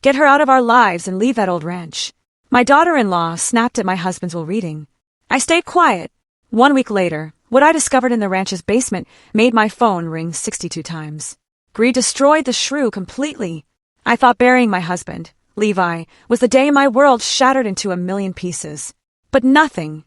Get her out of our lives and leave that old ranch. My daughter-in-law snapped at my husband's while reading. I stayed quiet. 1 week later, what I discovered in the ranch's basement made my phone ring 62 times. Greed destroyed the shrew completely. I thought burying my husband, Levi, was the day my world shattered into a million pieces. But nothing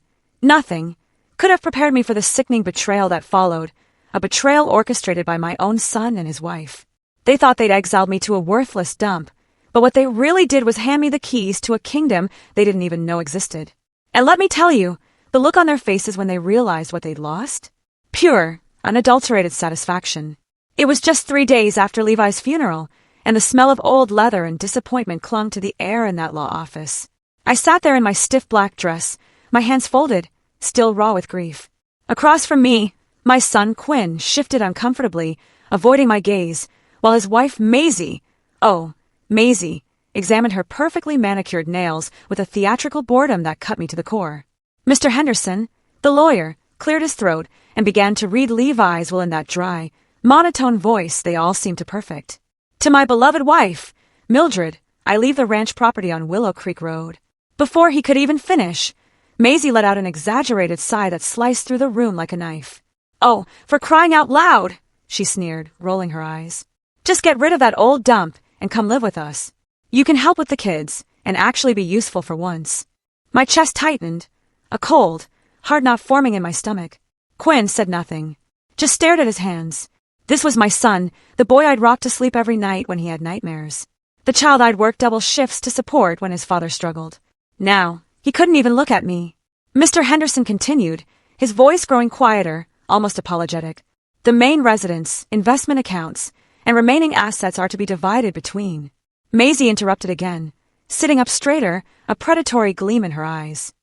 could have prepared me for the sickening betrayal that followed, a betrayal orchestrated by my own son and his wife. They thought they'd exiled me to a worthless dump, but what they really did was hand me the keys to a kingdom they didn't even know existed. And let me tell you, the look on their faces when they realized what they'd lost? Pure, unadulterated satisfaction. It was just 3 days after Levi's funeral, and the smell of old leather and disappointment clung to the air in that law office. I sat there in my stiff black dress, my hands folded, still raw with grief. Across from me, my son Quinn shifted uncomfortably, avoiding my gaze, while his wife Maisie examined her perfectly manicured nails with a theatrical boredom that cut me to the core. Mr. Henderson, the lawyer, cleared his throat and began to read Levi's will in that dry, monotone voice they all seemed to perfect. To my beloved wife, Mildred, I leave the ranch property on Willow Creek Road. Before he could even finish, Maisie let out an exaggerated sigh that sliced through the room like a knife. Oh, for crying out loud, she sneered, rolling her eyes. Just get rid of that old dump and come live with us. You can help with the kids and actually be useful for once. My chest tightened, a cold, hard knot forming in my stomach. Quinn said nothing, just stared at his hands. This was my son, the boy I'd rocked to sleep every night when he had nightmares. The child I'd worked double shifts to support when his father struggled. Now, he couldn't even look at me. Mr. Henderson continued, his voice growing quieter, almost apologetic. The main residence, investment accounts, and remaining assets are to be divided between. Maisie interrupted again, sitting up straighter, a predatory gleam in her eyes.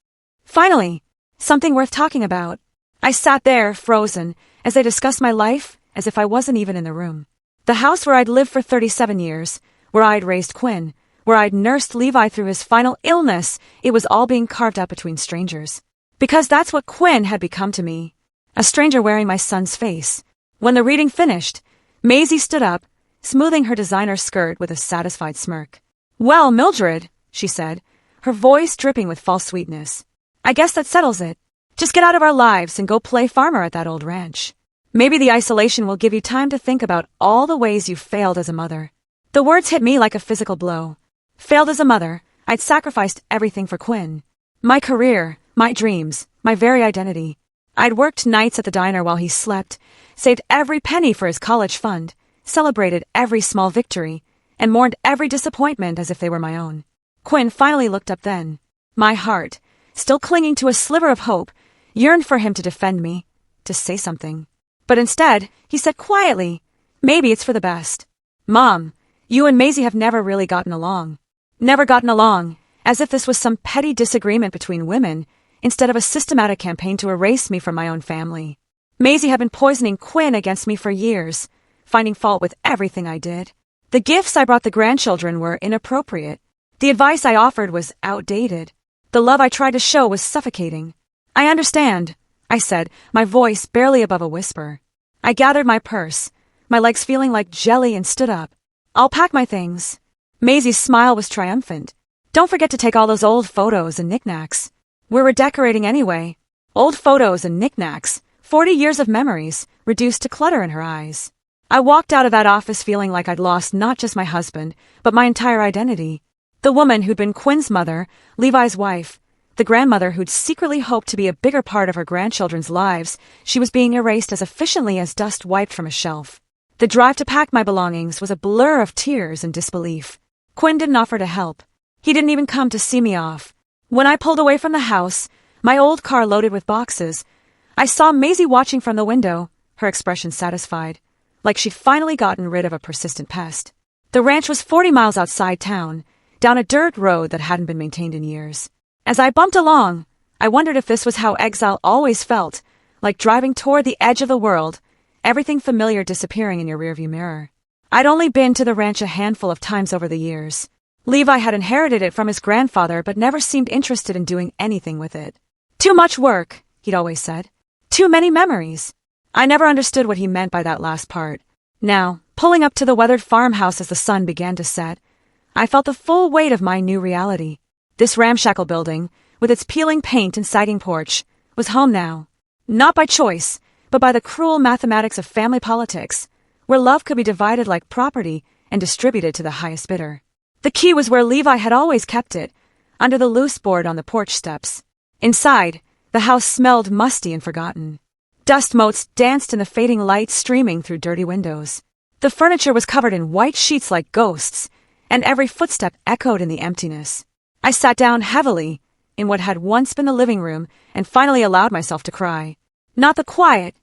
Finally, something worth talking about. I sat there, frozen, as they discussed my life, as if I wasn't even in the room. The house where I'd lived for 37 years, where I'd raised Quinn, where I'd nursed Levi through his final illness, it was all being carved up between strangers. Because that's what Quinn had become to me. A stranger wearing my son's face. When the reading finished, Maisie stood up, smoothing her designer skirt with a satisfied smirk. Well, Mildred, she said, her voice dripping with false sweetness. I guess that settles it. Just get out of our lives and go play farmer at that old ranch. Maybe the isolation will give you time to think about all the ways you failed as a mother. The words hit me like a physical blow. Failed as a mother, I'd sacrificed everything for Quinn. My career, my dreams, my very identity. I'd worked nights at the diner while he slept, saved every penny for his college fund, celebrated every small victory, and mourned every disappointment as if they were my own. Quinn finally looked up then. My heart, still clinging to a sliver of hope, yearned for him to defend me, to say something. But instead, he said quietly, maybe it's for the best. Mom, you and Maisie have never really gotten along. Never gotten along, as if this was some petty disagreement between women, instead of a systematic campaign to erase me from my own family. Maisie had been poisoning Quinn against me for years, finding fault with everything I did. The gifts I brought the grandchildren were inappropriate. The advice I offered was outdated. The love I tried to show was suffocating. I understand, I said, my voice barely above a whisper. I gathered my purse, my legs feeling like jelly, and stood up. I'll pack my things. Maisie's smile was triumphant. Don't forget to take all those old photos and knickknacks. We're redecorating anyway. Old photos and knickknacks, 40 years of memories, reduced to clutter in her eyes. I walked out of that office feeling like I'd lost not just my husband, but my entire identity. The woman who'd been Quinn's mother, Levi's wife, the grandmother who'd secretly hoped to be a bigger part of her grandchildren's lives, she was being erased as efficiently as dust wiped from a shelf. The drive to pack my belongings was a blur of tears and disbelief. Quinn didn't offer to help. He didn't even come to see me off. When I pulled away from the house, my old car loaded with boxes, I saw Maisie watching from the window, her expression satisfied, like she'd finally gotten rid of a persistent pest. The ranch was 40 miles outside town, down a dirt road that hadn't been maintained in years. As I bumped along, I wondered if this was how exile always felt, like driving toward the edge of the world, everything familiar disappearing in your rearview mirror. I'd only been to the ranch a handful of times over the years. Levi had inherited it from his grandfather but never seemed interested in doing anything with it. Too much work, he'd always said. Too many memories. I never understood what he meant by that last part. Now, pulling up to the weathered farmhouse as the sun began to set, I felt the full weight of my new reality. This ramshackle building, with its peeling paint and sagging porch, was home now. Not by choice, but by the cruel mathematics of family politics, where love could be divided like property and distributed to the highest bidder. The key was where Levi had always kept it, under the loose board on the porch steps. Inside, the house smelled musty and forgotten. Dust motes danced in the fading light streaming through dirty windows. The furniture was covered in white sheets like ghosts, and every footstep echoed in the emptiness. I sat down heavily in what had once been the living room and finally allowed myself to cry. Not the quiet,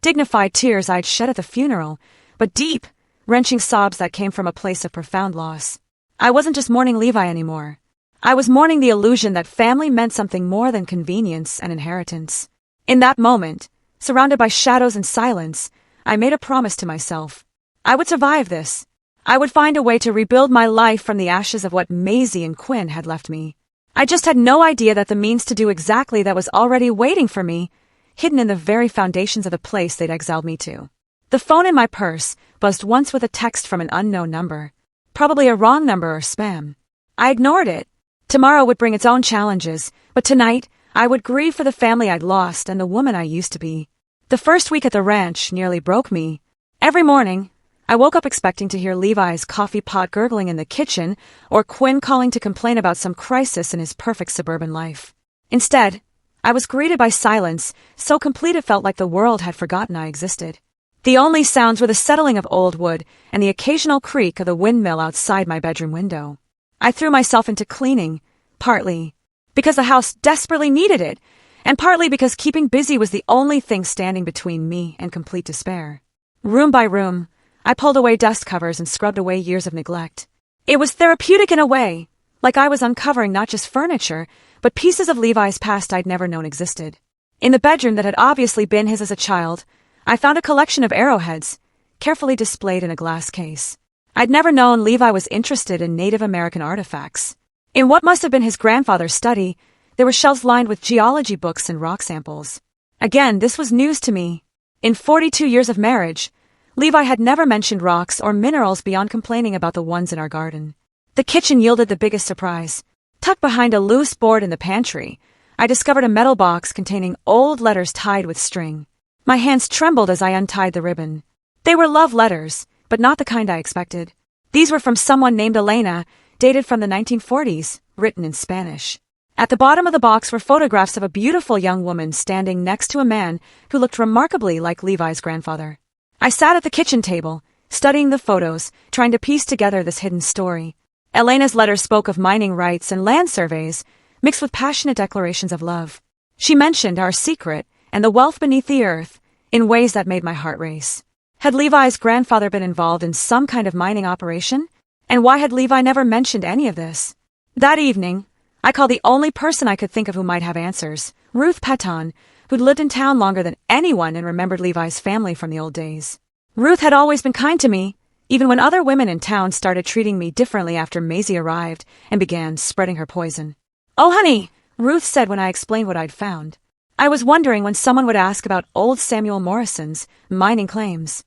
dignified tears I'd shed at the funeral, but deep, wrenching sobs that came from a place of profound loss. I wasn't just mourning Levi anymore. I was mourning the illusion that family meant something more than convenience and inheritance. In that moment, surrounded by shadows and silence, I made a promise to myself. I would survive this. I would find a way to rebuild my life from the ashes of what Maisie and Quinn had left me. I just had no idea that the means to do exactly that was already waiting for me, hidden in the very foundations of the place they'd exiled me to. The phone in my purse buzzed once with a text from an unknown number. Probably a wrong number or spam. I ignored it. Tomorrow would bring its own challenges, but tonight I would grieve for the family I'd lost and the woman I used to be. The first week at the ranch nearly broke me. Every morning, I woke up expecting to hear Levi's coffee pot gurgling in the kitchen or Quinn calling to complain about some crisis in his perfect suburban life. Instead, I was greeted by silence, so complete it felt like the world had forgotten I existed. The only sounds were the settling of old wood and the occasional creak of the windmill outside my bedroom window. I threw myself into cleaning, partly because the house desperately needed it, and partly because keeping busy was the only thing standing between me and complete despair. Room by room, I pulled away dust covers and scrubbed away years of neglect. It was therapeutic in a way, like I was uncovering not just furniture, but pieces of Levi's past I'd never known existed. In the bedroom that had obviously been his as a child, I found a collection of arrowheads, carefully displayed in a glass case. I'd never known Levi was interested in Native American artifacts. In what must have been his grandfather's study, there were shelves lined with geology books and rock samples. Again, this was news to me. In 42 years of marriage, Levi had never mentioned rocks or minerals beyond complaining about the ones in our garden. The kitchen yielded the biggest surprise. Tucked behind a loose board in the pantry, I discovered a metal box containing old letters tied with string. My hands trembled as I untied the ribbon. They were love letters, but not the kind I expected. These were from someone named Elena, dated from the 1940s, written in Spanish. At the bottom of the box were photographs of a beautiful young woman standing next to a man who looked remarkably like Levi's grandfather. I sat at the kitchen table, studying the photos, trying to piece together this hidden story. Elena's letters spoke of mining rights and land surveys, mixed with passionate declarations of love. She mentioned our secret and the wealth beneath the earth in ways that made my heart race. Had Levi's grandfather been involved in some kind of mining operation? And why had Levi never mentioned any of this? That evening, I called the only person I could think of who might have answers, Ruth Peton, who'd lived in town longer than anyone and remembered Levi's family from the old days. Ruth had always been kind to me, even when other women in town started treating me differently after Maisie arrived and began spreading her poison. "Oh, honey," Ruth said when I explained what I'd found. I was wondering when someone would ask about old Samuel Morrison's mining claims.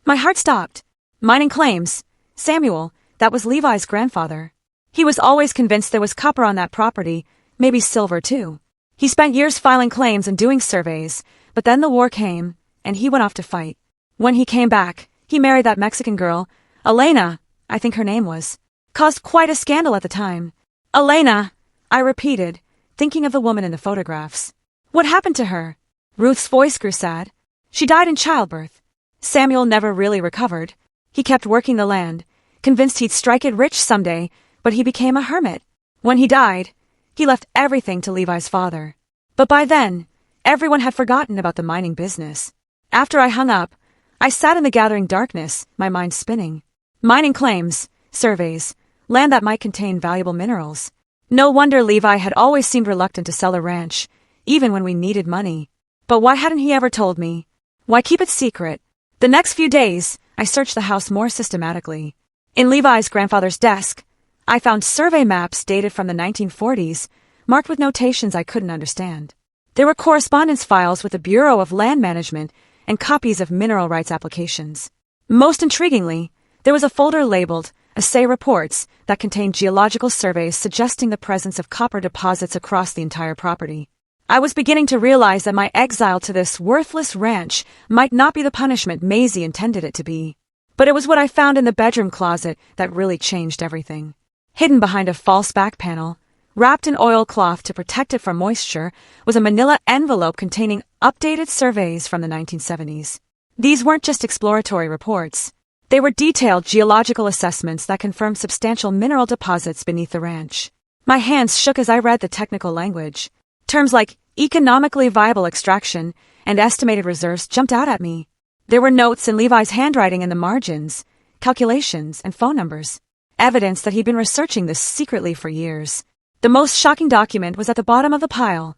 My heart stopped. Mining claims? Samuel, that was Levi's grandfather. He was always convinced there was copper on that property, maybe silver too. He spent years filing claims and doing surveys, but then the war came, and he went off to fight. When he came back, he married that Mexican girl, Elena, I think her name was. Caused quite a scandal at the time. Elena, I repeated, thinking of the woman in the photographs. What happened to her? Ruth's voice grew sad. She died in childbirth. Samuel never really recovered. He kept working the land, convinced he'd strike it rich someday, but he became a hermit. When he died, he left everything to Levi's father. But by then, everyone had forgotten about the mining business. After I hung up, I sat in the gathering darkness, my mind spinning. Mining claims, surveys, land that might contain valuable minerals. No wonder Levi had always seemed reluctant to sell the ranch, even when we needed money. But why hadn't he ever told me? Why keep it secret? The next few days, I searched the house more systematically. In Levi's grandfather's desk, I found survey maps dated from the 1940s, marked with notations I couldn't understand. There were correspondence files with the Bureau of Land Management and copies of mineral rights applications. Most intriguingly, there was a folder labeled assay reports that contained geological surveys suggesting the presence of copper deposits across the entire property. I was beginning to realize that my exile to this worthless ranch might not be the punishment Maisie intended it to be. But it was what I found in the bedroom closet that really changed everything. Hidden behind a false back panel, wrapped in oilcloth to protect it from moisture, was a manila envelope containing updated surveys from the 1970s. These weren't just exploratory reports. They were detailed geological assessments that confirmed substantial mineral deposits beneath the ranch. My hands shook as I read the technical language. Terms like economically viable extraction and estimated reserves jumped out at me. There were notes in Levi's handwriting in the margins, calculations, and phone numbers. Evidence that he'd been researching this secretly for years. The most shocking document was at the bottom of the pile.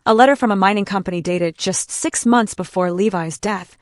A letter from a mining company dated just 6 months before Levi's death,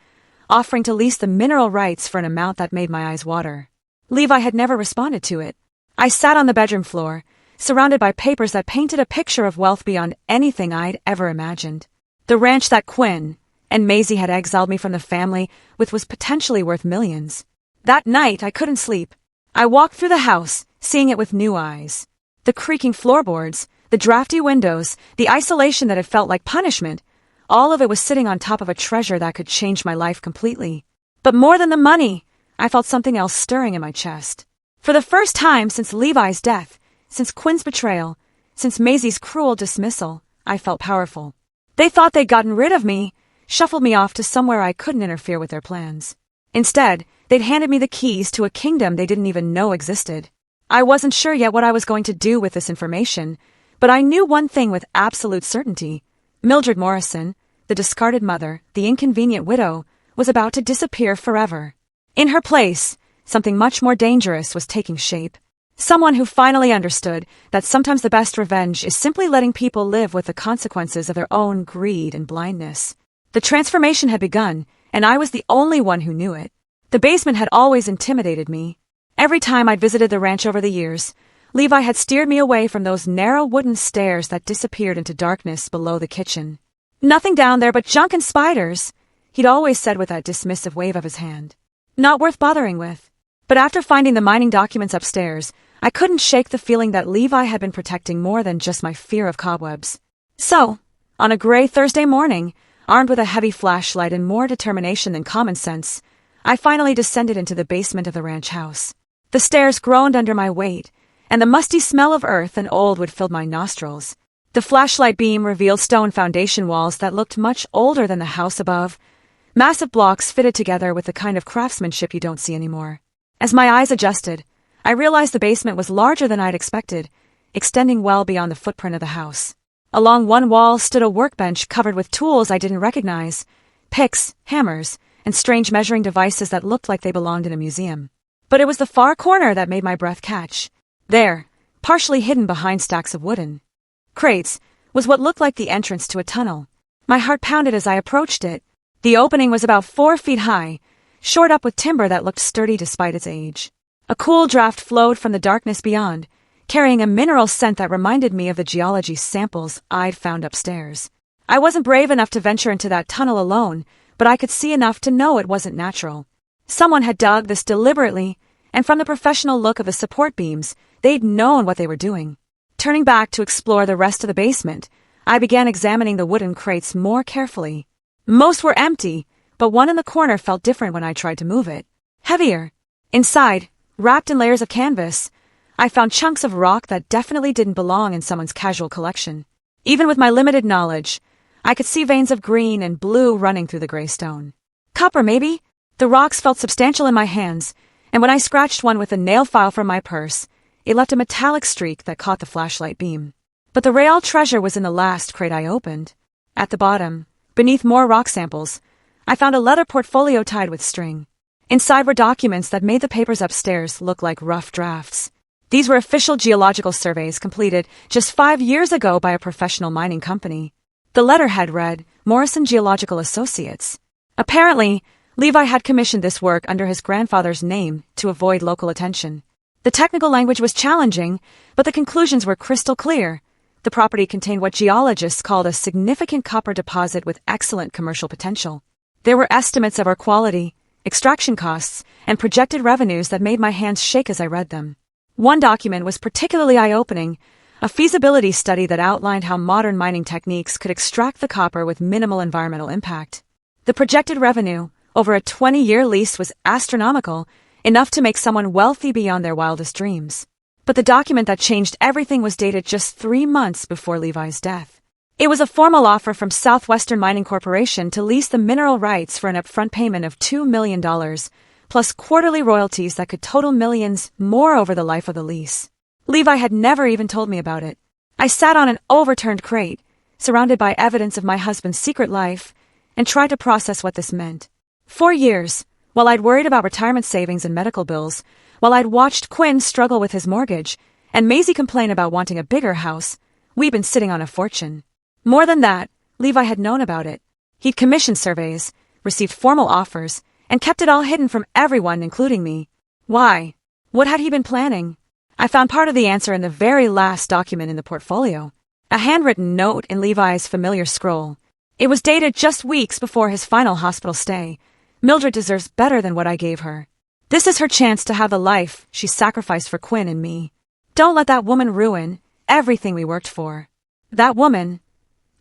offering to lease the mineral rights for an amount that made my eyes water. Levi had never responded to it. I sat on the bedroom floor, surrounded by papers that painted a picture of wealth beyond anything I'd ever imagined. The ranch that Quinn and Maisie had exiled me from the family with was potentially worth millions. That night, I couldn't sleep. I walked through the house, seeing it with new eyes. The creaking floorboards, the drafty windows, the isolation that had felt like punishment, all of it was sitting on top of a treasure that could change my life completely. But more than the money, I felt something else stirring in my chest. For the first time since Levi's death, since Quinn's betrayal, since Maisie's cruel dismissal, I felt powerful. They thought they'd gotten rid of me, shuffled me off to somewhere I couldn't interfere with their plans. Instead, they'd handed me the keys to a kingdom they didn't even know existed. I wasn't sure yet what I was going to do with this information, but I knew one thing with absolute certainty. Mildred Morrison, the discarded mother, the inconvenient widow, was about to disappear forever. In her place, something much more dangerous was taking shape. Someone who finally understood that sometimes the best revenge is simply letting people live with the consequences of their own greed and blindness. The transformation had begun, and I was the only one who knew it. The basement had always intimidated me. Every time I'd visited the ranch over the years, Levi had steered me away from those narrow wooden stairs that disappeared into darkness below the kitchen. Nothing down there but junk and spiders, he'd always said with that dismissive wave of his hand. Not worth bothering with. But after finding the mining documents upstairs, I couldn't shake the feeling that Levi had been protecting more than just my fear of cobwebs. So, on a gray Thursday morning, armed with a heavy flashlight and more determination than common sense, I finally descended into the basement of the ranch house. The stairs groaned under my weight, and the musty smell of earth and old wood filled my nostrils. The flashlight beam revealed stone foundation walls that looked much older than the house above, massive blocks fitted together with the kind of craftsmanship you don't see anymore. As my eyes adjusted, I realized the basement was larger than I'd expected, extending well beyond the footprint of the house. Along one wall stood a workbench covered with tools I didn't recognize, picks, hammers, and strange measuring devices that looked like they belonged in a museum. But it was the far corner that made my breath catch. There, partially hidden behind stacks of wooden crates, was what looked like the entrance to a tunnel. My heart pounded as I approached it. The opening was about 4 feet high, shored up with timber that looked sturdy despite its age. A cool draft flowed from the darkness beyond, carrying a mineral scent that reminded me of the geology samples I'd found upstairs. I wasn't brave enough to venture into that tunnel alone, but I could see enough to know it wasn't natural. Someone had dug this deliberately, and from the professional look of the support beams, they'd known what they were doing. Turning back to explore the rest of the basement, I began examining the wooden crates more carefully. Most were empty, but one in the corner felt different when I tried to move it. Heavier. Inside, wrapped in layers of canvas, I found chunks of rock that definitely didn't belong in someone's casual collection. Even with my limited knowledge, I could see veins of green and blue running through the gray stone. Copper, maybe? The rocks felt substantial in my hands, and when I scratched one with a nail file from my purse, it left a metallic streak that caught the flashlight beam. But the real treasure was in the last crate I opened. At the bottom, beneath more rock samples, I found a leather portfolio tied with string. Inside were documents that made the papers upstairs look like rough drafts. These were official geological surveys completed just 5 years ago by a professional mining company. The letterhead read, Morrison Geological Associates. Apparently, Levi had commissioned this work under his grandfather's name to avoid local attention. The technical language was challenging, but the conclusions were crystal clear. The property contained what geologists called a significant copper deposit with excellent commercial potential. There were estimates of ore quality, extraction costs, and projected revenues that made my hands shake as I read them. One document was particularly eye-opening, a feasibility study that outlined how modern mining techniques could extract the copper with minimal environmental impact. The projected revenue, over a 20-year lease, was astronomical, enough to make someone wealthy beyond their wildest dreams. But the document that changed everything was dated just 3 months before Levi's death. It was a formal offer from Southwestern Mining Corporation to lease the mineral rights for an upfront payment of $2 million, plus quarterly royalties that could total millions more over the life of the lease. Levi had never even told me about it. I sat on an overturned crate, surrounded by evidence of my husband's secret life, and tried to process what this meant. 4 years, while I'd worried about retirement savings and medical bills, while I'd watched Quinn struggle with his mortgage, and Maisie complain about wanting a bigger house, we'd been sitting on a fortune. More than that, Levi had known about it. He'd commissioned surveys, received formal offers, and kept it all hidden from everyone, including me. Why? What had he been planning? I found part of the answer in the very last document in the portfolio. A handwritten note in Levi's familiar scroll. It was dated just weeks before his final hospital stay. Mildred deserves better than what I gave her. This is her chance to have the life she sacrificed for Quinn and me. Don't let that woman ruin everything we worked for. That woman.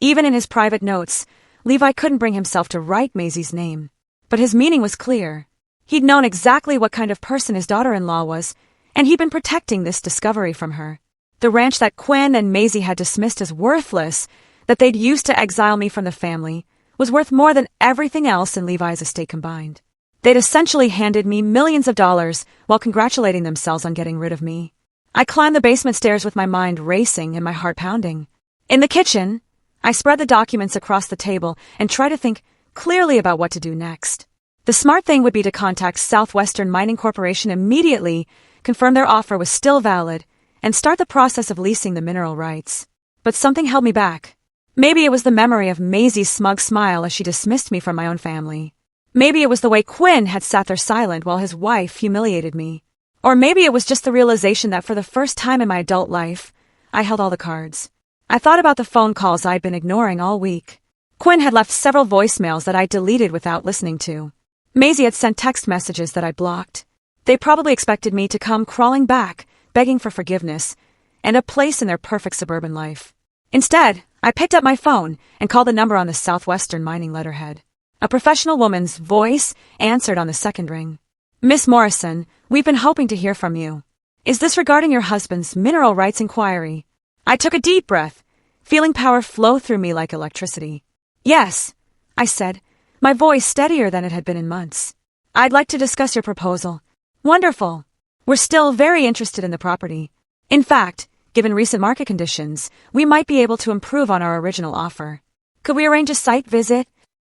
Even in his private notes, Levi couldn't bring himself to write Maisie's name. But his meaning was clear. He'd known exactly what kind of person his daughter-in-law was, and he'd been protecting this discovery from her. The ranch that Quinn and Maisie had dismissed as worthless, that they'd used to exile me from the family, was worth more than everything else in Levi's estate combined. They'd essentially handed me millions of dollars while congratulating themselves on getting rid of me. I climbed the basement stairs with my mind racing and my heart pounding. In the kitchen, I spread the documents across the table and tried to think clearly about what to do next. The smart thing would be to contact Southwestern Mining Corporation immediately, confirm their offer was still valid, and start the process of leasing the mineral rights. But something held me back. Maybe it was the memory of Maisie's smug smile as she dismissed me from my own family. Maybe it was the way Quinn had sat there silent while his wife humiliated me. Or maybe it was just the realization that for the first time in my adult life, I held all the cards. I thought about the phone calls I'd been ignoring all week. Quinn had left several voicemails that I deleted without listening to. Maisie had sent text messages that I blocked. They probably expected me to come crawling back, begging for forgiveness, and a place in their perfect suburban life. Instead, I picked up my phone and called the number on the Southwestern Mining letterhead. A professional woman's voice answered on the second ring. "Miss Morrison, we've been hoping to hear from you. Is this regarding your husband's mineral rights inquiry?" I took a deep breath, feeling power flow through me like electricity. "Yes," I said, my voice steadier than it had been in months. "I'd like to discuss your proposal." "Wonderful. We're still very interested in the property. In fact, given recent market conditions, we might be able to improve on our original offer. Could we arrange a site visit?"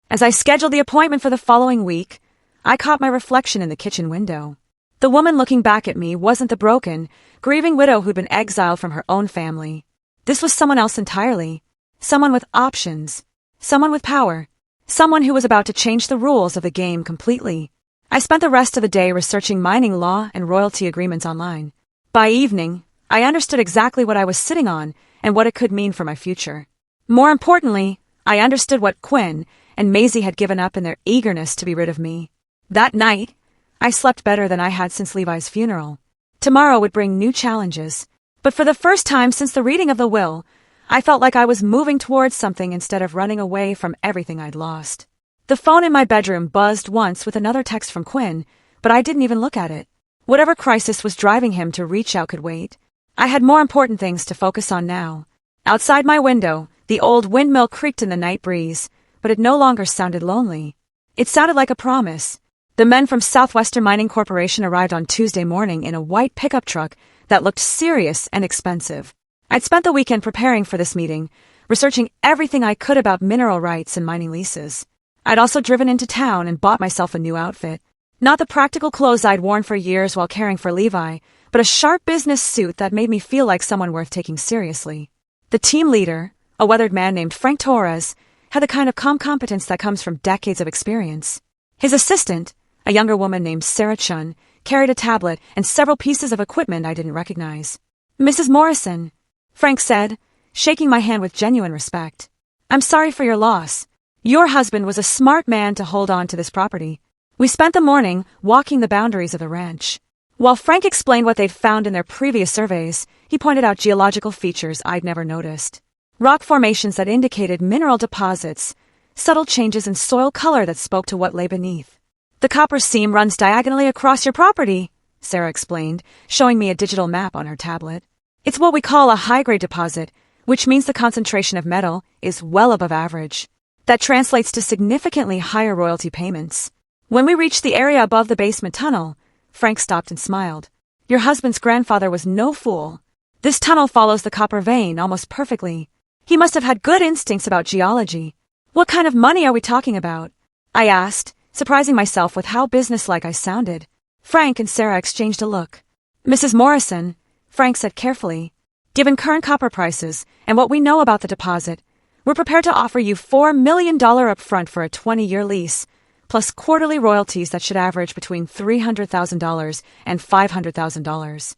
As I scheduled the appointment for the following week, I caught my reflection in the kitchen window. The woman looking back at me wasn't the broken, grieving widow who'd been exiled from her own family. This was someone else entirely. Someone with options. Someone with power. Someone who was about to change the rules of the game completely. I spent the rest of the day researching mining law and royalty agreements online. By evening, I understood exactly what I was sitting on and what it could mean for my future. More importantly, I understood what Quinn and Maisie had given up in their eagerness to be rid of me. That night, I slept better than I had since Levi's funeral. Tomorrow would bring new challenges, but for the first time since the reading of the will, I felt like I was moving towards something instead of running away from everything I'd lost. The phone in my bedroom buzzed once with another text from Quinn, but I didn't even look at it. Whatever crisis was driving him to reach out could wait. I had more important things to focus on now. Outside my window, the old windmill creaked in the night breeze, but it no longer sounded lonely. It sounded like a promise. The men from Southwestern Mining Corporation arrived on Tuesday morning in a white pickup truck that looked serious and expensive. I'd spent the weekend preparing for this meeting, researching everything I could about mineral rights and mining leases. I'd also driven into town and bought myself a new outfit. Not the practical clothes I'd worn for years while caring for Levi, but a sharp business suit that made me feel like someone worth taking seriously. The team leader, a weathered man named Frank Torres, had the kind of calm competence that comes from decades of experience. His assistant, a younger woman named Sarah Chun, carried a tablet and several pieces of equipment I didn't recognize. "Mrs. Morrison," Frank said, shaking my hand with genuine respect. "I'm sorry for your loss. Your husband was a smart man to hold on to this property. We spent the morning walking the boundaries of the ranch. While Frank explained what they'd found in their previous surveys, he pointed out geological features I'd never noticed. Rock formations that indicated mineral deposits, subtle changes in soil color that spoke to what lay beneath. The copper seam runs diagonally across your property, Sarah explained, showing me a digital map on her tablet. It's what we call a high-grade deposit, which means the concentration of metal is well above average. That translates to significantly higher royalty payments. When we reached the area above the basement tunnel, Frank stopped and smiled. Your husband's grandfather was no fool. This tunnel follows the copper vein almost perfectly. He must have had good instincts about geology. What kind of money are we talking about? I asked, surprising myself with how businesslike I sounded. Frank and Sarah exchanged a look. Mrs. Morrison, Frank said carefully, given current copper prices and what we know about the deposit, we're prepared to offer you $4 million upfront for a 20-year lease, plus quarterly royalties that should average between $300,000 and $500,000.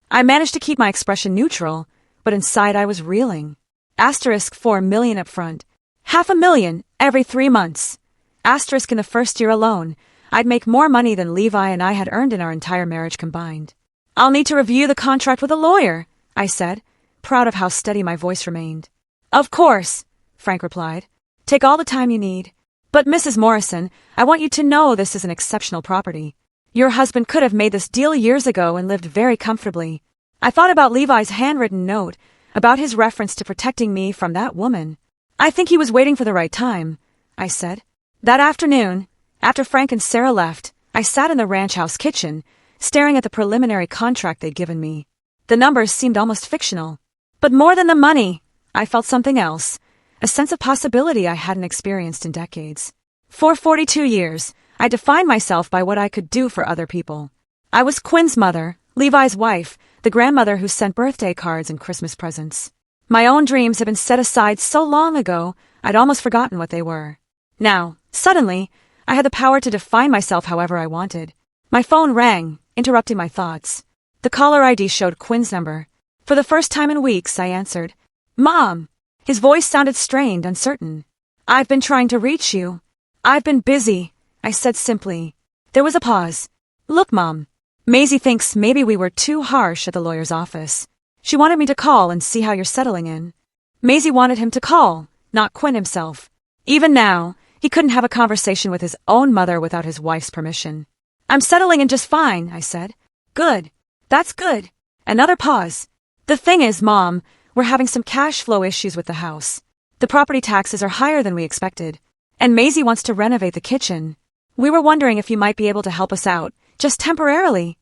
I managed to keep my expression neutral, but inside I was reeling. Asterisk $4 million upfront. $500,000 every 3 months. Asterisk in the first year alone, I'd make more money than Levi and I had earned in our entire marriage combined. I'll need to review the contract with a lawyer, I said, proud of how steady my voice remained. Of course, Frank replied. Take all the time you need. But Mrs. Morrison, I want you to know this is an exceptional property. Your husband could have made this deal years ago and lived very comfortably. I thought about Levi's handwritten note, about his reference to protecting me from that woman. I think he was waiting for the right time, I said. That afternoon, after Frank and Sarah left, I sat in the ranch house kitchen, staring at the preliminary contract they'd given me. The numbers seemed almost fictional. But more than the money, I felt something else, a sense of possibility I hadn't experienced in decades. For 42 years, I defined myself by what I could do for other people. I was Quinn's mother, Levi's wife, the grandmother who sent birthday cards and Christmas presents. My own dreams had been set aside so long ago, I'd almost forgotten what they were. Now, suddenly, I had the power to define myself however I wanted. My phone rang, interrupting my thoughts. The caller ID showed Quinn's number. For the first time in weeks, I answered. Mom! His voice sounded strained, uncertain. I've been trying to reach you. I've been busy, I said simply. There was a pause. Look, Mom. Maisie thinks maybe we were too harsh at the lawyer's office. She wanted me to call and see how you're settling in. Maisie wanted him to call, not Quinn himself. Even now, he couldn't have a conversation with his own mother without his wife's permission. I'm settling in just fine, I said. Good. That's good. Another pause. The thing is, Mom, we're having some cash flow issues with the house. The property taxes are higher than we expected. And Maisie wants to renovate the kitchen. We were wondering if you might be able to help us out, just temporarily.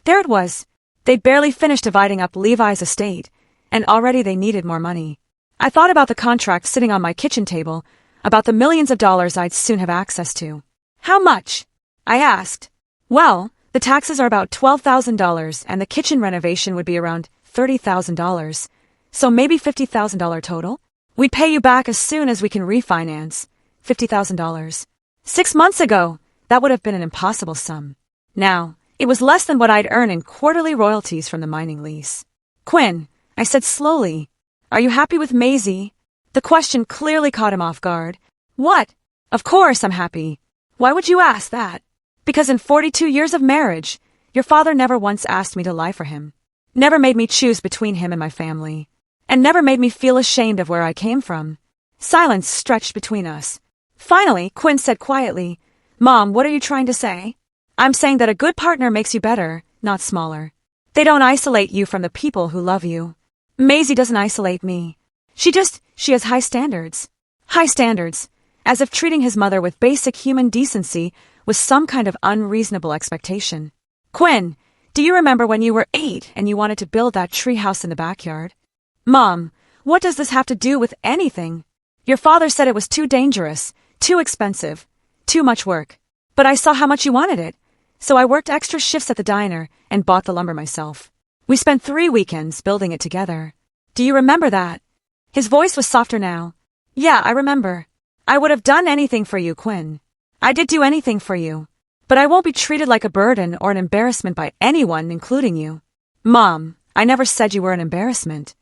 There it was. They'd barely finished dividing up Levi's estate, and already they needed more money. I thought about the contract sitting on my kitchen table, about the millions of dollars I'd soon have access to. How much? I asked. Well, the taxes are about $12,000 and the kitchen renovation would be around $30,000. So maybe $50,000 total? We'd pay you back as soon as we can refinance. $50,000. 6 months ago, that would have been an impossible sum. Now, it was less than what I'd earn in quarterly royalties from the mining lease. Quinn, I said slowly, are you happy with Maisie? The question clearly caught him off guard. What? Of course I'm happy. Why would you ask that? Because in 42 years of marriage, your father never once asked me to lie for him. Never made me choose between him and my family. And never made me feel ashamed of where I came from. Silence stretched between us. Finally, Quinn said quietly, Mom, what are you trying to say? I'm saying that a good partner makes you better, not smaller. They don't isolate you from the people who love you. Maisie doesn't isolate me. She has high standards. High standards. As if treating his mother with basic human decency was some kind of unreasonable expectation. Quinn, do you remember when you were 8 and you wanted to build that treehouse in the backyard? Mom, what does this have to do with anything? Your father said it was too dangerous, too expensive, too much work. But I saw how much you wanted it, so I worked extra shifts at the diner and bought the lumber myself. We spent 3 weekends building it together. Do you remember that? His voice was softer now. Yeah, I remember. I would have done anything for you, Quinn. I did do anything for you. But I won't be treated like a burden or an embarrassment by anyone, including you. Mom, I never said you were an embarrassment.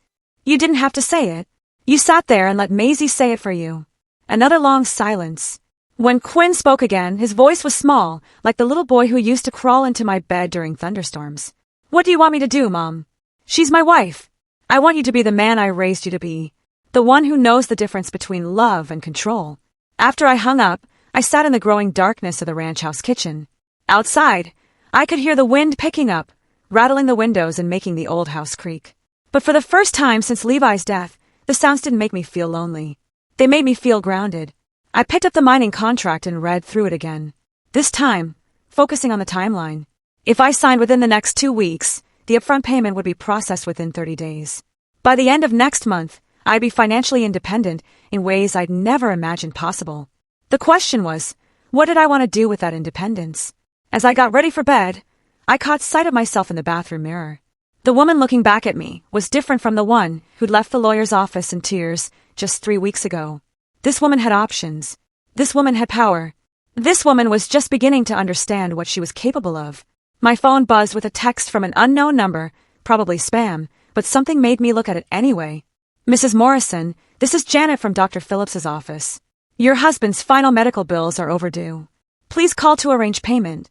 You didn't have to say it. You sat there and let Maisie say it for you. Another long silence. When Quinn spoke again, his voice was small, like the little boy who used to crawl into my bed during thunderstorms. What do you want me to do, Mom? She's my wife. I want you to be the man I raised you to be. The one who knows the difference between love and control. After I hung up, I sat in the growing darkness of the ranch house kitchen. Outside, I could hear the wind picking up, rattling the windows and making the old house creak. But for the first time since Levi's death, the sounds didn't make me feel lonely. They made me feel grounded. I picked up the mining contract and read through it again. This time, focusing on the timeline. If I signed within the next 2 weeks, the upfront payment would be processed within 30 days. By the end of next month, I'd be financially independent in ways I'd never imagined possible. The question was, what did I want to do with that independence? As I got ready for bed, I caught sight of myself in the bathroom mirror. The woman looking back at me was different from the one who'd left the lawyer's office in tears just 3 weeks ago. This woman had options. This woman had power. This woman was just beginning to understand what she was capable of. My phone buzzed with a text from an unknown number, probably spam, but something made me look at it anyway. Mrs. Morrison, this is Janet from Dr. Phillips's office. Your husband's final medical bills are overdue. Please call to arrange payment.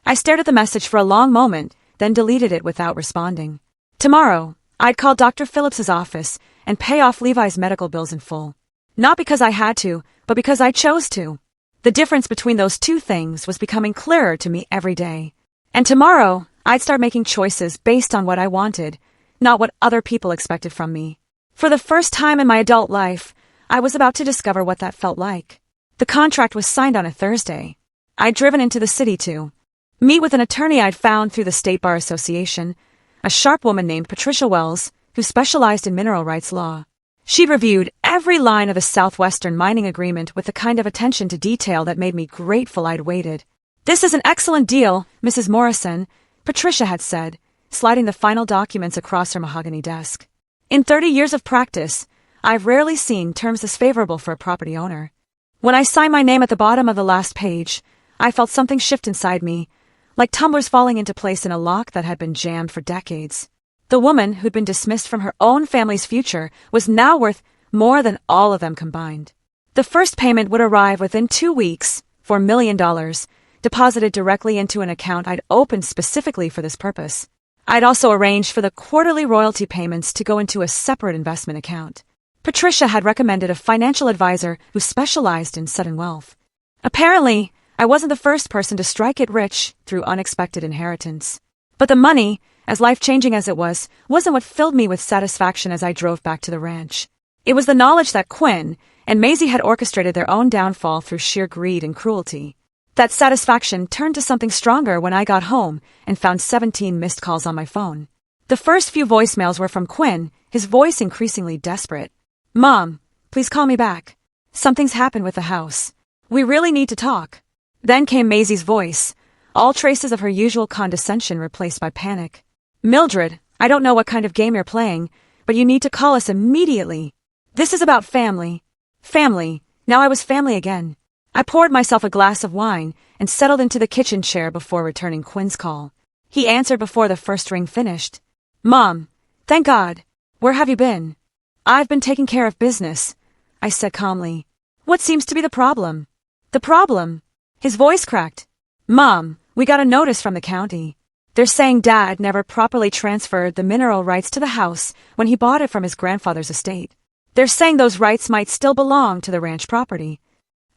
I stared at the message for a long moment, then deleted it without responding. Tomorrow, I'd call Dr. Phillips's office and pay off Levi's medical bills in full. Not because I had to, but because I chose to. The difference between those two things was becoming clearer to me every day. And tomorrow, I'd start making choices based on what I wanted, not what other people expected from me. For the first time in my adult life, I was about to discover what that felt like. The contract was signed on a Thursday. I'd driven into the city to meet with an attorney I'd found through the State Bar Association, a sharp woman named Patricia Wells, who specialized in mineral rights law. She'd reviewed every line of the Southwestern mining agreement with the kind of attention to detail that made me grateful I'd waited. This is an excellent deal, Mrs. Morrison, Patricia had said, sliding the final documents across her mahogany desk. In 30 years of practice, I've rarely seen terms this favorable for a property owner. When I signed my name at the bottom of the last page, I felt something shift inside me, like tumblers falling into place in a lock that had been jammed for decades. The woman who'd been dismissed from her own family's future was now worth more than all of them combined. The first payment would arrive within 2 weeks, for $1 million, deposited directly into an account I'd opened specifically for this purpose. I'd also arranged for the quarterly royalty payments to go into a separate investment account. Patricia had recommended a financial advisor who specialized in sudden wealth. Apparently, I wasn't the first person to strike it rich through unexpected inheritance. But the money, as life-changing as it was, wasn't what filled me with satisfaction as I drove back to the ranch. It was the knowledge that Quinn and Maisie had orchestrated their own downfall through sheer greed and cruelty. That satisfaction turned to something stronger when I got home and found 17 missed calls on my phone. The first few voicemails were from Quinn, his voice increasingly desperate. Mom, please call me back. Something's happened with the house. We really need to talk. Then came Maisie's voice, all traces of her usual condescension replaced by panic. Mildred, I don't know what kind of game you're playing, but you need to call us immediately. This is about family. Family. Now I was family again. I poured myself a glass of wine and settled into the kitchen chair before returning Quinn's call. He answered before the first ring finished. Mom, thank God. Where have you been? I've been taking care of business, I said calmly. What seems to be the problem? The problem? His voice cracked. Mom, we got a notice from the county. They're saying Dad never properly transferred the mineral rights to the house when he bought it from his grandfather's estate. They're saying those rights might still belong to the ranch property.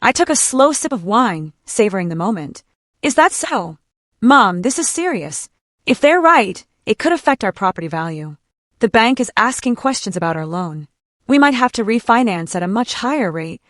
I took a slow sip of wine, savoring the moment. Is that so? Mom, this is serious. If they're right, it could affect our property value. The bank is asking questions about our loan. We might have to refinance at a much higher rate.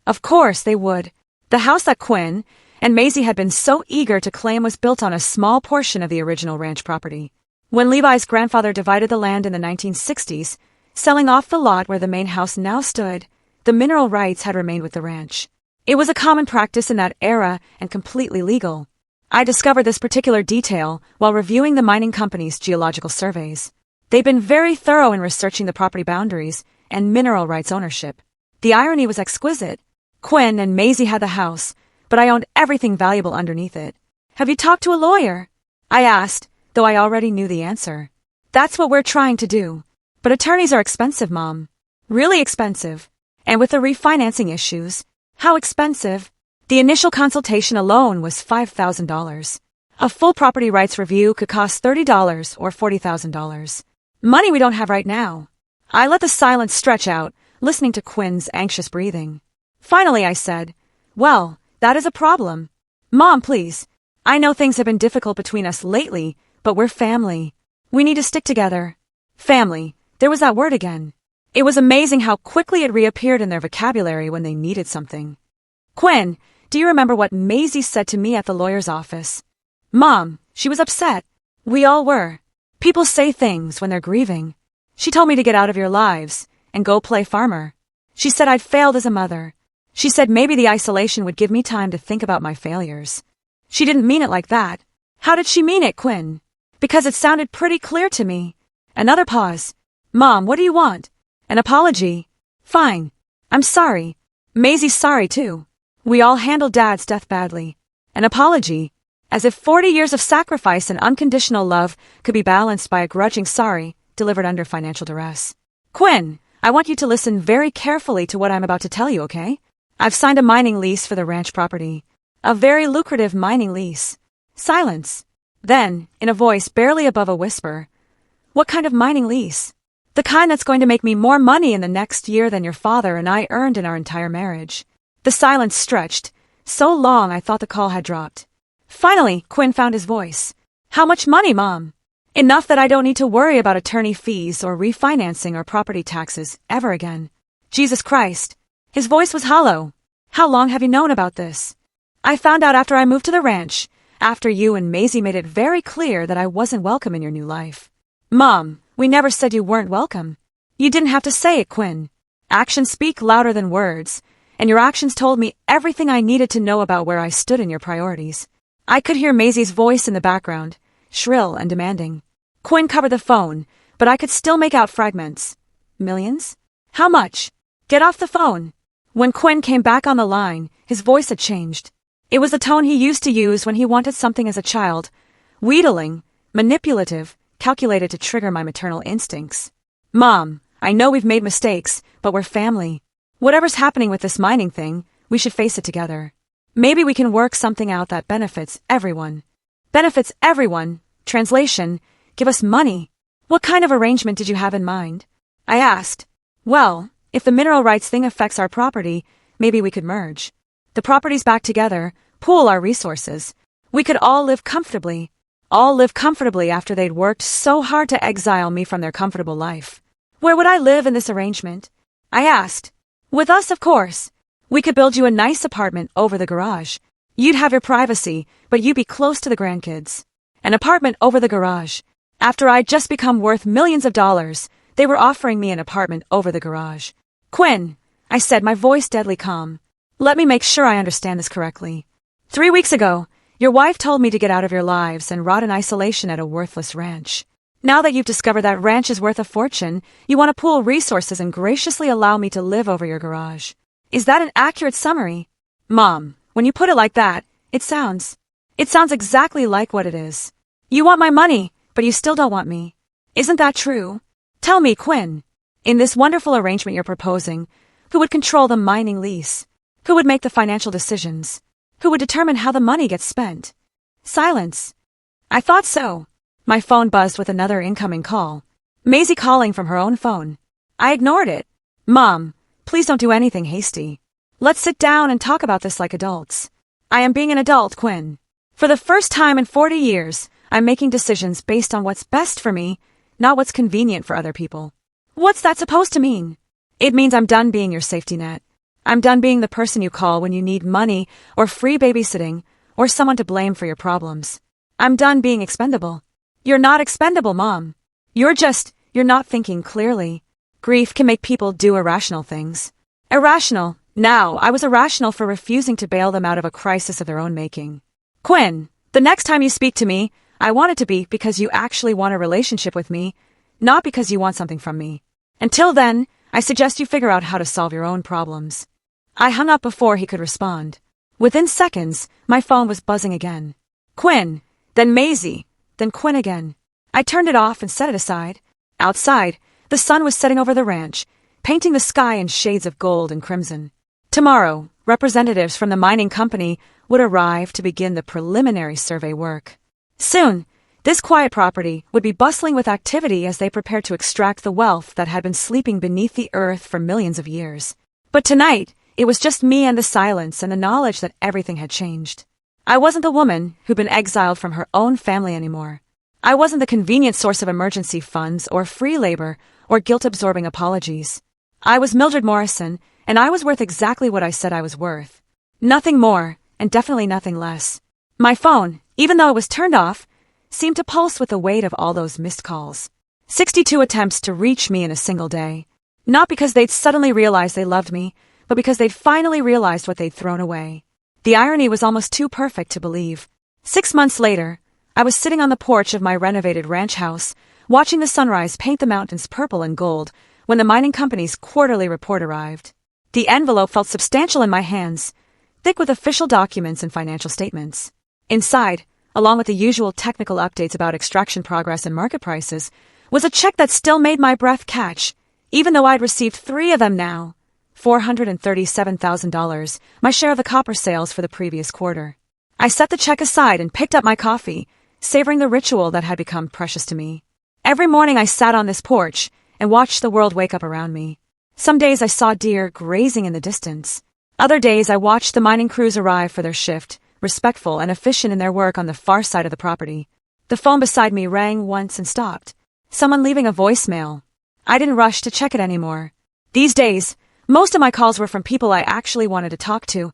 Of course they would. The house that Quinn and Maisie had been so eager to claim was built on a small portion of the original ranch property. When Levi's grandfather divided the land in the 1960s, selling off the lot where the main house now stood, the mineral rights had remained with the ranch. It was a common practice in that era and completely legal. I discovered this particular detail while reviewing the mining company's geological surveys. They'd been very thorough in researching the property boundaries and mineral rights ownership. The irony was exquisite. Quinn and Maisie had the house, but I owned everything valuable underneath it. Have you talked to a lawyer? I asked, though I already knew the answer. That's what we're trying to do. But attorneys are expensive, Mom. Really expensive. And with the refinancing issues, how expensive? The initial consultation alone was $5,000. A full property rights review could cost $30 or $40,000. Money we don't have right now. I let the silence stretch out, listening to Quinn's anxious breathing. Finally, I said, "Well, that is a problem. Mom, please. I know things have been difficult between us lately, but we're family. We need to stick together." Family. There was that word again. It was amazing how quickly it reappeared in their vocabulary when they needed something. "Quinn, do you remember what Maisie said to me at the lawyer's office?" "Mom, she was upset. We all were. People say things when they're grieving. She told me to get out of your lives and go play farmer. She said I'd failed as a mother. She said maybe the isolation would give me time to think about my failures. She didn't mean it like that." "How did she mean it, Quinn?" "Because it sounded pretty clear to me." Another pause. "Mom, what do you want?" "An apology." "Fine. I'm sorry. Maisie's sorry too. We all handled Dad's death badly. An apology. As if 40 years of sacrifice and unconditional love could be balanced by a grudging sorry delivered under financial duress. "Quinn, I want you to listen very carefully to what I'm about to tell you, okay? I've signed a mining lease for the ranch property. A very lucrative mining lease." Silence. Then, in a voice barely above a whisper, "What kind of mining lease?" "The kind that's going to make me more money in the next year than your father and I earned in our entire marriage." The silence stretched, so long I thought the call had dropped. Finally, Quinn found his voice. "How much money, Mom?" "Enough that I don't need to worry about attorney fees or refinancing or property taxes ever again." "Jesus Christ." His voice was hollow. "How long have you known about this?" "I found out after I moved to the ranch, after you and Maisie made it very clear that I wasn't welcome in your new life." "Mom, we never said you weren't welcome." "You didn't have to say it, Quinn. Actions speak louder than words, and your actions told me everything I needed to know about where I stood in your priorities." I could hear Maisie's voice in the background, shrill and demanding. Quinn covered the phone, but I could still make out fragments. "Millions? How much?" "Get off the phone." When Quinn came back on the line, his voice had changed. It was the tone he used to use when he wanted something as a child, wheedling, manipulative, calculated to trigger my maternal instincts. "Mom, I know we've made mistakes, but we're family. Whatever's happening with this mining thing, we should face it together. Maybe we can work something out that benefits everyone." "Benefits everyone." Translation, give us money. "What kind of arrangement did you have in mind?" I asked. "Well, if the mineral rights thing affects our property, maybe we could merge. The properties back together, pool our resources. We could all live comfortably. All live comfortably after they'd worked so hard to exile me from their comfortable life." "Where would I live in this arrangement?" I asked. "With us, of course. We could build you a nice apartment over the garage. You'd have your privacy, but you'd be close to the grandkids. An apartment over the garage. After I'd just become worth millions of dollars, they were offering me an apartment over the garage." "Quinn," I said, my voice deadly calm. "Let me make sure I understand this correctly. 3 weeks ago, your wife told me to get out of your lives and rot in isolation at a worthless ranch. Now that you've discovered that ranch is worth a fortune, you want to pool resources and graciously allow me to live over your garage. Is that an accurate summary?" "Mom, when you put it like that, it sounds exactly like what it is. You want my money, but you still don't want me. Isn't that true? Tell me, Quinn, in this wonderful arrangement you're proposing, who would control the mining lease? Who would make the financial decisions? Who would determine how the money gets spent?" Silence. I thought so. My phone buzzed with another incoming call. Maisie calling from her own phone. I ignored it. "Mom, please don't do anything hasty. Let's sit down and talk about this like adults." "I am being an adult, Quinn. For the first time in 40 years, I'm making decisions based on what's best for me, not what's convenient for other people." "What's that supposed to mean?" "It means I'm done being your safety net. I'm done being the person you call when you need money or free babysitting or someone to blame for your problems. I'm done being expendable." "You're not expendable, Mom. You're not thinking clearly. Grief can make people do irrational things." "Irrational? Now, I was irrational for refusing to bail them out of a crisis of their own making." "Quinn, the next time you speak to me, I want it to be because you actually want a relationship with me, not because you want something from me. Until then, I suggest you figure out how to solve your own problems." I hung up before he could respond. Within seconds, my phone was buzzing again. Quinn, then Maisie, then Quinn again. I turned it off and set it aside. Outside, the sun was setting over the ranch, painting the sky in shades of gold and crimson. "Tomorrow, representatives from the mining company would arrive to begin the preliminary survey work. Soon, this quiet property would be bustling with activity as they prepared to extract the wealth that had been sleeping beneath the earth for millions of years. But tonight, it was just me and the silence and the knowledge that everything had changed. I wasn't the woman who'd been exiled from her own family anymore. I wasn't the convenient source of emergency funds or free labor or guilt-absorbing apologies. I was Mildred Morrison, and I was worth exactly what I said I was worth. Nothing more, and definitely nothing less. My phone, even though it was turned off, seemed to pulse with the weight of all those missed calls. 62 attempts to reach me in a single day. Not because they'd suddenly realized they loved me, but because they'd finally realized what they'd thrown away. The irony was almost too perfect to believe. 6 months later, I was sitting on the porch of my renovated ranch house, watching the sunrise paint the mountains purple and gold, when the mining company's quarterly report arrived. The envelope felt substantial in my hands, thick with official documents and financial statements. Inside, along with the usual technical updates about extraction progress and market prices, was a check that still made my breath catch, even though I'd received 3 of them now. $437,000, my share of the copper sales for the previous quarter. I set the check aside and picked up my coffee, savoring the ritual that had become precious to me. Every morning I sat on this porch and watched the world wake up around me. Some days I saw deer grazing in the distance. Other days I watched the mining crews arrive for their shift, respectful and efficient in their work on the far side of the property. The phone beside me rang once and stopped. Someone leaving a voicemail. I didn't rush to check it anymore. These days, most of my calls were from people I actually wanted to talk to.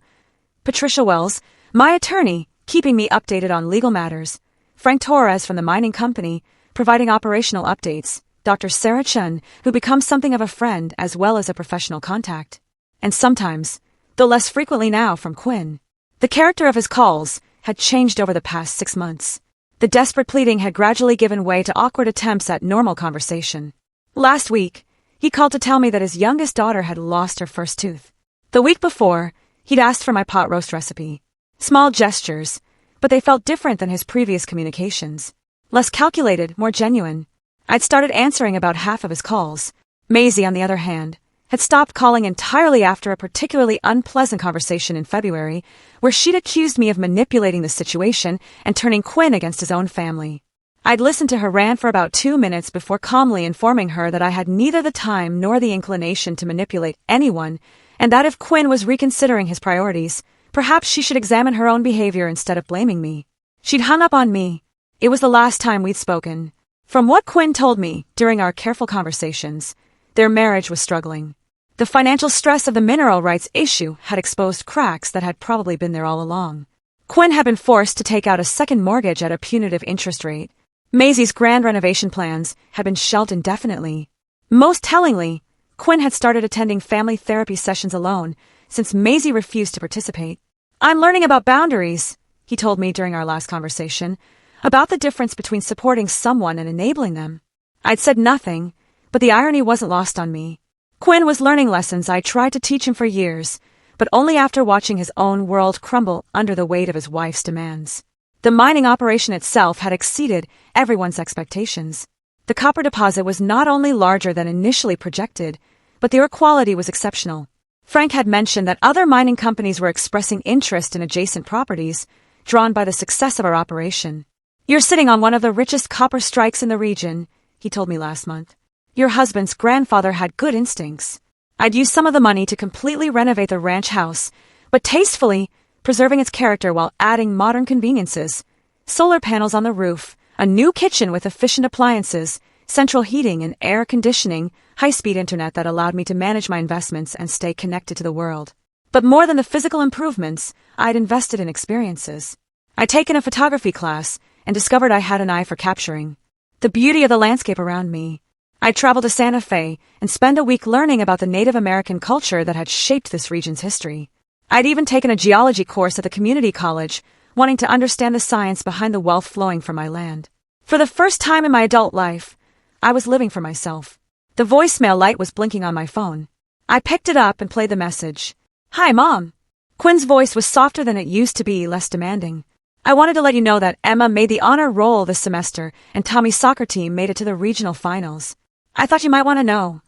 Patricia Wells, my attorney, keeping me updated on legal matters. Frank Torres from the mining company, providing operational updates. Dr. Sarah Chun, who becomes something of a friend as well as a professional contact. And sometimes, though less frequently now, from Quinn. The character of his calls had changed over the past 6 months. The desperate pleading had gradually given way to awkward attempts at normal conversation. Last week, he called to tell me that his youngest daughter had lost her first tooth. The week before, he'd asked for my pot roast recipe. Small gestures, but they felt different than his previous communications. Less calculated, more genuine. I'd started answering about half of his calls. Maisie, on the other hand, had stopped calling entirely after a particularly unpleasant conversation in February, where she'd accused me of manipulating the situation and turning Quinn against his own family. I'd listened to her rant for about 2 minutes before calmly informing her that I had neither the time nor the inclination to manipulate anyone, and that if Quinn was reconsidering his priorities, perhaps she should examine her own behavior instead of blaming me. She'd hung up on me. It was the last time we'd spoken. From what Quinn told me during our careful conversations, their marriage was struggling. The financial stress of the mineral rights issue had exposed cracks that had probably been there all along. Quinn had been forced to take out a second mortgage at a punitive interest rate. Maisie's grand renovation plans had been shelved indefinitely. Most tellingly, Quinn had started attending family therapy sessions alone, since Maisie refused to participate. "I'm learning about boundaries," he told me during our last conversation, about the difference between supporting someone and enabling them. I'd said nothing, but the irony wasn't lost on me. Quinn was learning lessons I tried to teach him for years, but only after watching his own world crumble under the weight of his wife's demands. The mining operation itself had exceeded everyone's expectations. The copper deposit was not only larger than initially projected, but the ore quality was exceptional. Frank had mentioned that other mining companies were expressing interest in adjacent properties, drawn by the success of our operation. "You're sitting on one of the richest copper strikes in the region," he told me last month. "Your husband's grandfather had good instincts." I'd used some of the money to completely renovate the ranch house, but tastefully, preserving its character while adding modern conveniences. Solar panels on the roof, a new kitchen with efficient appliances, central heating and air conditioning, high-speed internet that allowed me to manage my investments and stay connected to the world. But more than the physical improvements, I'd invested in experiences. I'd taken a photography class and discovered I had an eye for capturing the beauty of the landscape around me. I'd travel to Santa Fe and spend a week learning about the Native American culture that had shaped this region's history. I'd even taken a geology course at the community college, wanting to understand the science behind the wealth flowing from my land. For the first time in my adult life, I was living for myself. The voicemail light was blinking on my phone. I picked it up and played the message. "Hi, Mom." Quinn's voice was softer than it used to be, less demanding. "I wanted to let you know that Emma made the honor roll this semester and Tommy's soccer team made it to the regional finals. I thought you might want to know."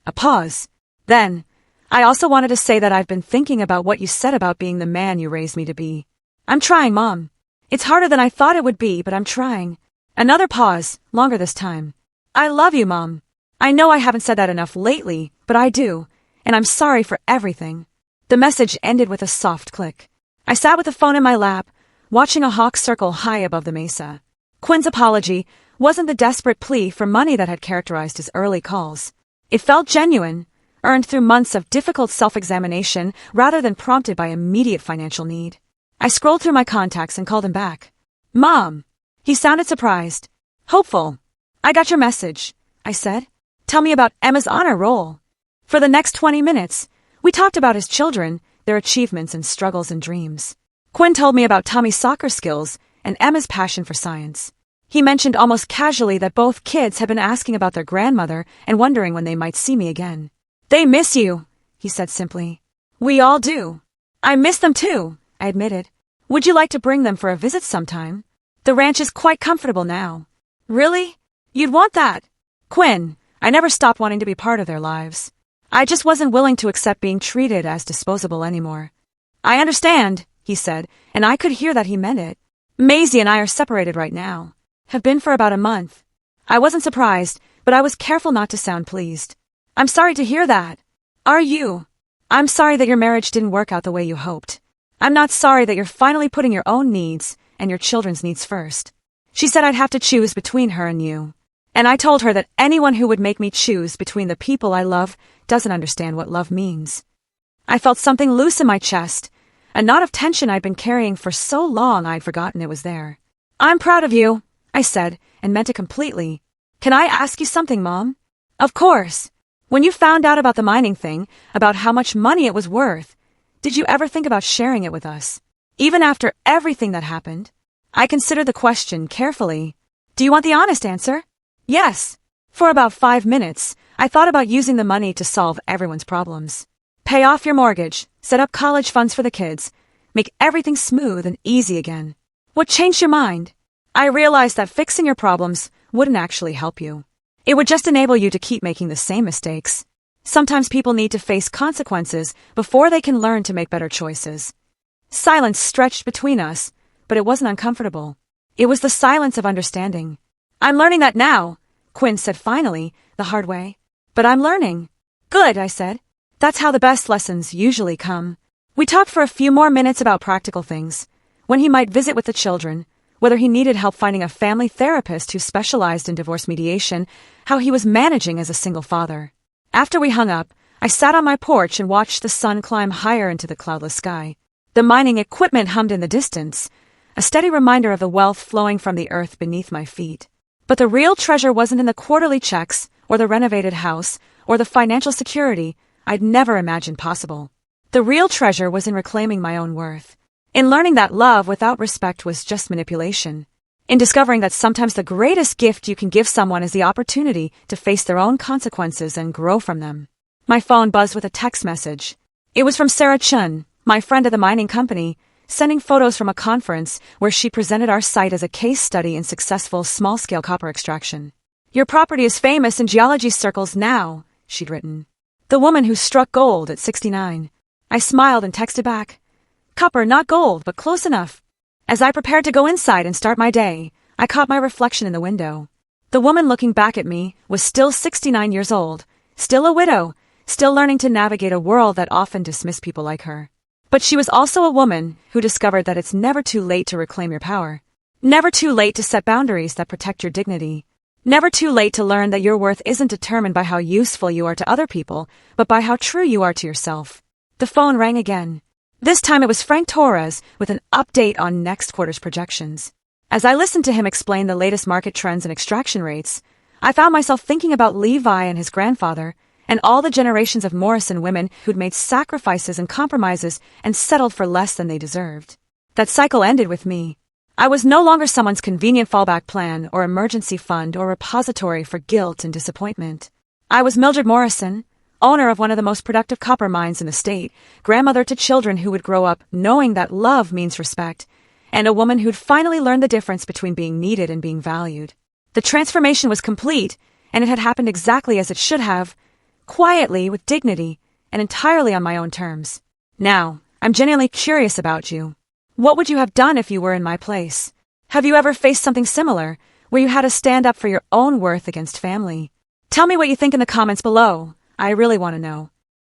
A pause. Then, I also wanted to say that I've been thinking about what you said about being the man you raised me to be. I'm trying, Mom. It's harder than I thought it would be, but I'm trying. Another pause, longer this time. I love you, Mom. I know I haven't said that enough lately, but I do, and I'm sorry for everything. The message ended with a soft click. I sat with the phone in my lap, watching a hawk circle high above the mesa. Quinn's apology wasn't the desperate plea for money that had characterized his early calls. It felt genuine, earned through months of difficult self-examination rather than prompted by immediate financial need. I scrolled through my contacts and called him back. Mom! He sounded surprised. Hopeful. I got your message, I said. Tell me about Emma's honor roll. For the next 20 minutes, we talked about his children, their achievements and struggles and dreams. Quinn told me about Tommy's soccer skills and Emma's passion for science. He mentioned almost casually that both kids had been asking about their grandmother and wondering when they might see me again. They miss you, he said simply. We all do. I miss them too, I admitted. Would you like to bring them for a visit sometime? The ranch is quite comfortable now. Really? You'd want that? Quinn, I never stopped wanting to be part of their lives. I just wasn't willing to accept being treated as disposable anymore. I understand, he said, and I could hear that he meant it. Maisie and I are separated right now. Have been for about a month. I wasn't surprised, but I was careful not to sound pleased. I'm sorry to hear that. Are you? I'm sorry that your marriage didn't work out the way you hoped. I'm not sorry that you're finally putting your own needs and your children's needs first. She said I'd have to choose between her and you. And I told her that anyone who would make me choose between the people I love doesn't understand what love means. I felt something loose in my chest, a knot of tension I'd been carrying for so long I'd forgotten it was there. I'm proud of you, I said, and meant it completely. Can I ask you something, Mom? Of course. When you found out about the mining thing, about how much money it was worth, did you ever think about sharing it with us? Even after everything that happened? I considered the question carefully. Do you want the honest answer? Yes. For about 5 minutes, I thought about using the money to solve everyone's problems. Pay off your mortgage, set up college funds for the kids, make everything smooth and easy again. What changed your mind? I realized that fixing your problems wouldn't actually help you. It would just enable you to keep making the same mistakes. Sometimes people need to face consequences before they can learn to make better choices. Silence stretched between us, but it wasn't uncomfortable. It was the silence of understanding. I'm learning that now, Quinn said finally, the hard way. But I'm learning. Good, I said. That's how the best lessons usually come. We talked for a few more minutes about practical things. When he might visit with the children, whether he needed help finding a family therapist who specialized in divorce mediation, how he was managing as a single father. After we hung up, I sat on my porch and watched the sun climb higher into the cloudless sky. The mining equipment hummed in the distance, a steady reminder of the wealth flowing from the earth beneath my feet. But the real treasure wasn't in the quarterly checks, or the renovated house, or the financial security I'd never imagined possible. The real treasure was in reclaiming my own worth. In learning that love without respect was just manipulation. In discovering that sometimes the greatest gift you can give someone is the opportunity to face their own consequences and grow from them. My phone buzzed with a text message. It was from Sarah Chun, my friend at the mining company, sending photos from a conference where she presented our site as a case study in successful small-scale copper extraction. Your property is famous in geology circles now, she'd written. The woman who struck gold at 69. I smiled and texted back. Copper, not gold, but close enough. As I prepared to go inside and start my day, I caught my reflection in the window. The woman looking back at me was still 69 years old, still a widow, still learning to navigate a world that often dismissed people like her. But she was also a woman who discovered that it's never too late to reclaim your power. Never too late to set boundaries that protect your dignity. Never too late to learn that your worth isn't determined by how useful you are to other people, but by how true you are to yourself. The phone rang again. This time it was Frank Torres with an update on next quarter's projections. As I listened to him explain the latest market trends and extraction rates, I found myself thinking about Levi and his grandfather, and all the generations of Morrison women who'd made sacrifices and compromises and settled for less than they deserved. That cycle ended with me. I was no longer someone's convenient fallback plan or emergency fund or repository for guilt and disappointment. I was Mildred Morrison, owner of one of the most productive copper mines in the state, grandmother to children who would grow up knowing that love means respect, and a woman who'd finally learned the difference between being needed and being valued. The transformation was complete, and it had happened exactly as it should have, quietly, with dignity, and entirely on my own terms. Now, I'm genuinely curious about you. What would you have done if you were in my place? Have you ever faced something similar, where you had to stand up for your own worth against family? Tell me what you think in the comments below. I really want to know.